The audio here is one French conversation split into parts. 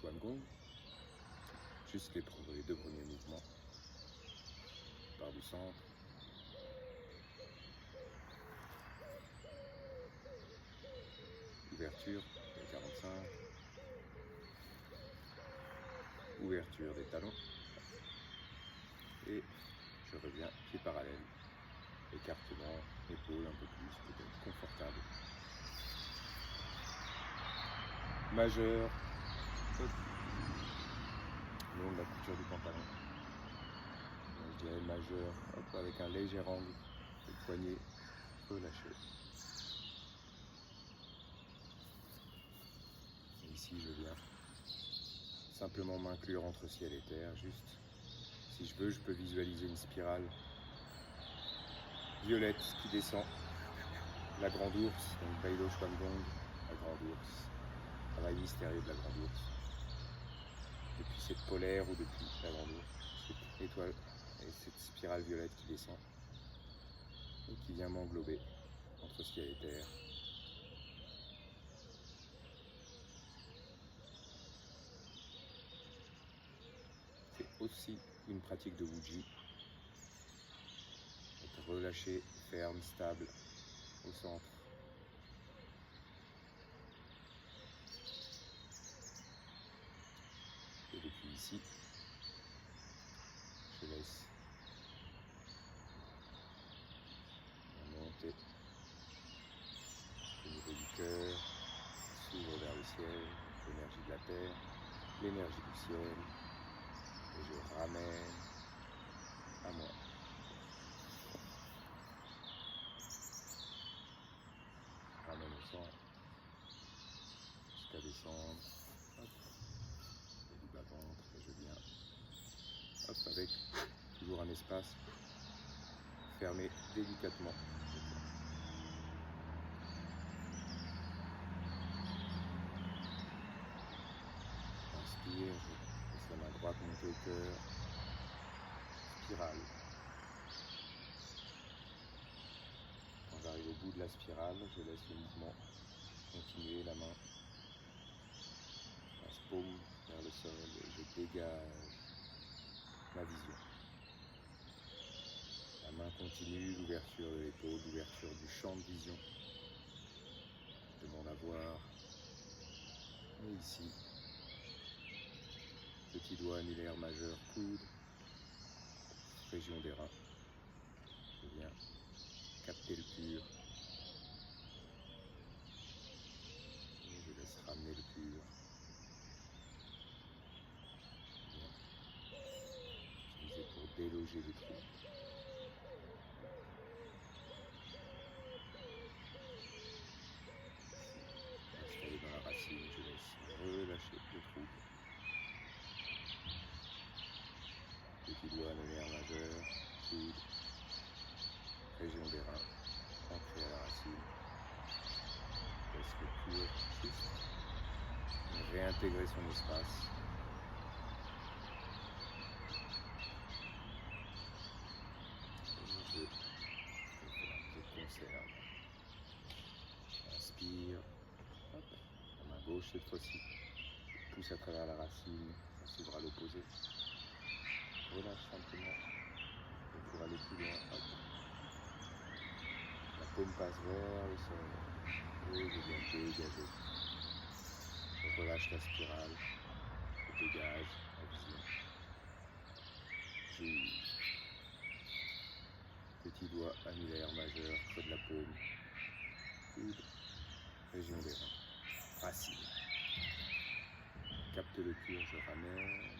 Shuangong. Juste les deux premiers mouvements. Part du centre. Ouverture des 45. Ouverture des talons. Et je reviens pied parallèle. Écartement, épaule un peu plus, peut-être confortable. Majeur. Le long de la couture du pantalon. Je dirais majeur, hop, avec un léger angle. Le poignet relâché. Et ici, je viens simplement m'inclure entre ciel et terre, juste. Si je veux, je peux visualiser une spirale violette qui descend. La grande ours, donc Bailo Shuangong, la grande ours. Travail mystérieux de la grande ours. Depuis cette polaire ou depuis la grande ours, cette étoile et cette spirale violette qui descend et qui vient m'englober entre ciel et terre. C'est aussi une pratique de Wuji. Être relâché, ferme, stable, au centre. Et depuis ici, je laisse monter au niveau du cœur, s'ouvre vers le ciel, l'énergie de la terre, l'énergie du ciel, et je ramène à moi. Ramène au centre, jusqu'à descendre, hop, et du bas-ventre, et je viens, hop, avec toujours un espace fermé délicatement. Inspire, je laisse la main droite monter au cœur, spirale. Quand j'arrive au bout de la spirale, je laisse le mouvement continuer, la main passe paume vers le sol et je dégage ma vision. La main continue, l'ouverture de l'épaule, l'ouverture du champ de vision de mon avoir. Et ici, petit doigt annulaire majeur, coude, région des reins. Je viens capter le pur. Et je laisse ramener le pur. Je viens utiliser pour déloger les trous. Installé dans la racine, je laisse relâcher le trou. Petit doigt annulaire majeur, coude, région des reins, ancré à la racine. Laisse le pur juste réintégrer son espace. Et je fais un peu de conserve. Inspire, hop, la main gauche cette fois-ci. Pousse à travers la racine, ça s'ouvre à l'opposé. Relâche simplement. Et pour aller plus loin, hop. La paume passe vers le sol. Et je viens dégager. Je relâche la spirale. Je dégage la vision. J'ouvre. Petit doigt annulaire majeur, creux de la paume. Coude. Région des reins. Racine. Capte le pur, je ramène.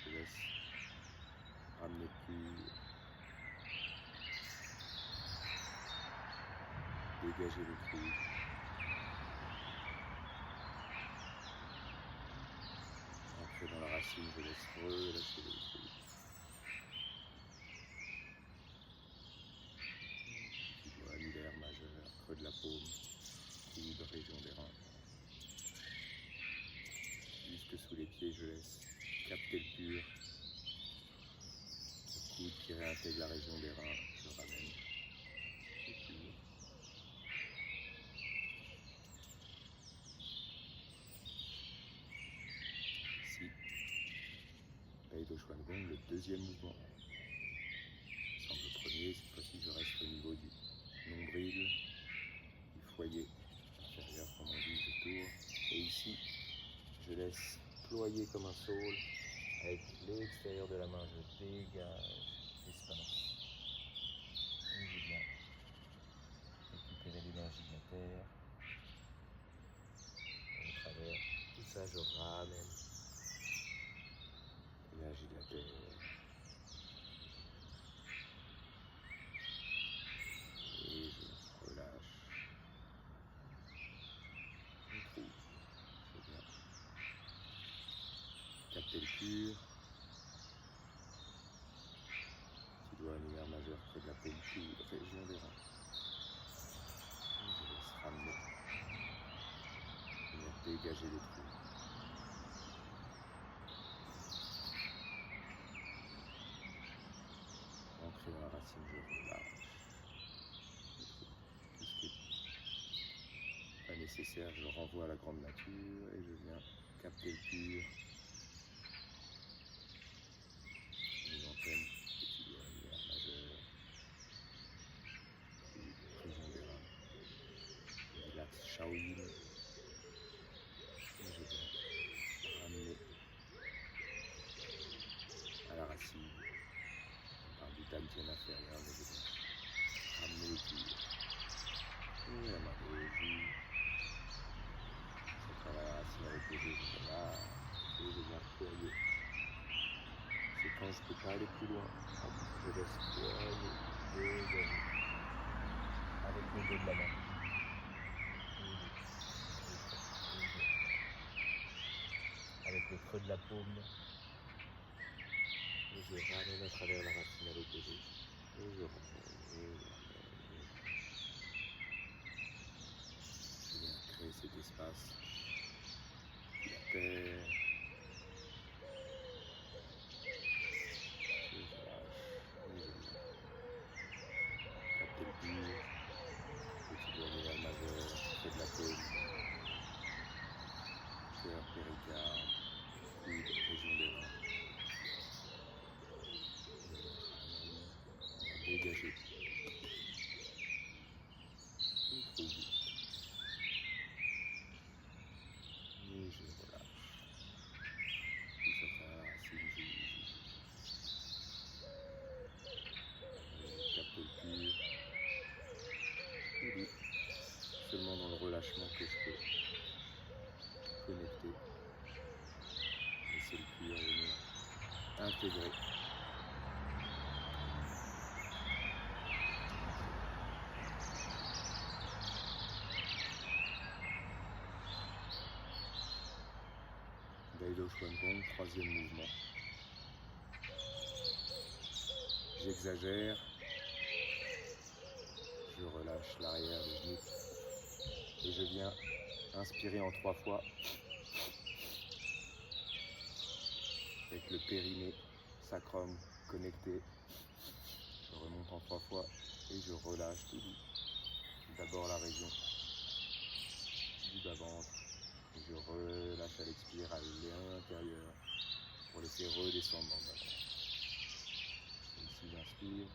Je laisse ramener le pur. Dégager le trou. Entrer dans la racine, je laisse relâcher le trou. Petit doigt annulaire majeur, creux de la paume, coude, région des reins. Jusque sous les pieds, je laisse capter le pur. Le coude qui réintègre la région des reins, je ramène. Le pur. deuxième mouvement. Sans le premier, cette fois-ci je reste au niveau du nombril, du foyer inférieur comme on dit, je tourne. Et ici, je laisse ployer comme un saule. Avec l'extérieur de la main, je dégage l'espace. Et je viens récupérer l'énergie de la terre. Et au travers tout ça, je ramène l'énergie de la terre. Et je relâche. Je trouve. C'est bien. Capter le pur. Petit doigt annulaire majeur près de la pellicule, région des reins. Et je laisse ramener. Venir dégager les trous. Ancré dans la racine, je relâche. Tout ce qui n'est pas nécessaire, je le renvoie à la grande nature et je viens capter le pur. Une antenne, petit doigt annulaire majeur. Puis région des reins. Relax Shaolin. Et je viens ramener à la racine. On parle du dantian inférieur, mais je viens ramener le pur. Et la main de joue. C'est quand la racine avec les deux, je relâche. Et je viens ployer. C'est quand je ne peux pas aller plus loin. Hop, je laisse ployer, dégager. Avec le dos de la main. Avec le creux de la paume. Et je ramène à travers la racine avec les deux. Et je ramène, et je ramène. Je viens créer cet espace. La terre. Et je lâche. Et je viens capter le pur. Petit doigt annulaire majeur, creux de la paume. Cœur, péricarde, coude, région des reins. Et je ramène, on va dégager. Et trou vide. Et je relâche. Puis sur ta racine, je capte le pur. Tout doux. Seulement dans le relâchement que je peux connecter. Laisser le pur venir intégrer. Daido Chuan Gong, troisième mouvement. J'exagère. Je relâche l'arrière des genoux. Et je viens inspirer en 3 fois. Avec le périnée, sacrum connecté. Je remonte en 3 fois et je relâche tout doux. D'abord la région du bas-ventre. Et je relâche à l'expire à l'intérieur pour laisser redescendre dans le bas-ventre. Ici j'inspire.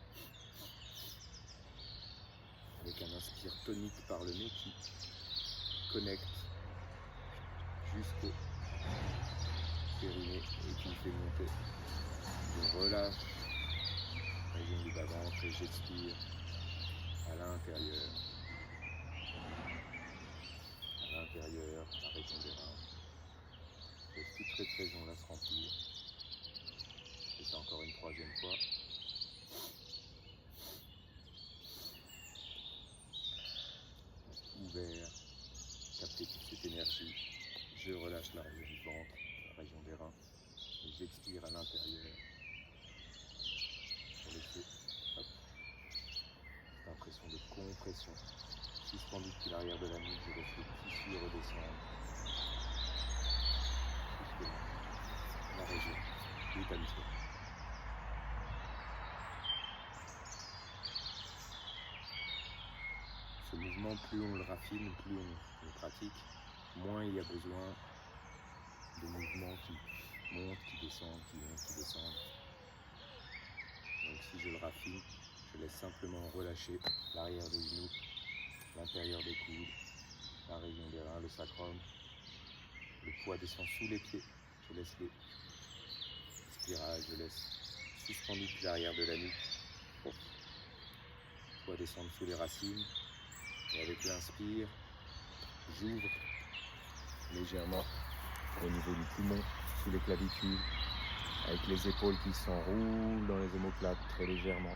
Avec un inspire tonique par le nez qui connecte jusqu'au périnée et qui me fait monter. Je relâche la région du bas-ventre et j'expire à l'intérieur. À l'intérieur, la région des reins. Je laisse toute cette région-là se remplir. Je fais encore une 3e fois. Ouvert, capter toute cette énergie. Je relâche la région du ventre, la région des reins. Et j'expire à l'intérieur. Pour laisser cette impression de compression. Suspendu depuis l'arrière de la nuque, je laisse le tissu redescendre. Jusque la région du dantian. Ce mouvement, plus on le raffine, plus on le pratique, moins il y a besoin de mouvements qui montent, qui descendent, qui montent, qui descendent. Donc si je le raffine, je laisse simplement relâcher l'arrière des genoux, l'intérieur des coudes, la région des reins, le sacrum. Le poids descend sous les pieds, je laisse les spirales, je laisse suspendu depuis l'arrière de la nuque. Le poids descend sous les racines. Et avec l'inspire, j'ouvre légèrement au niveau du poumon, sous les clavicules, avec les épaules qui s'enroulent dans les omoplates très légèrement.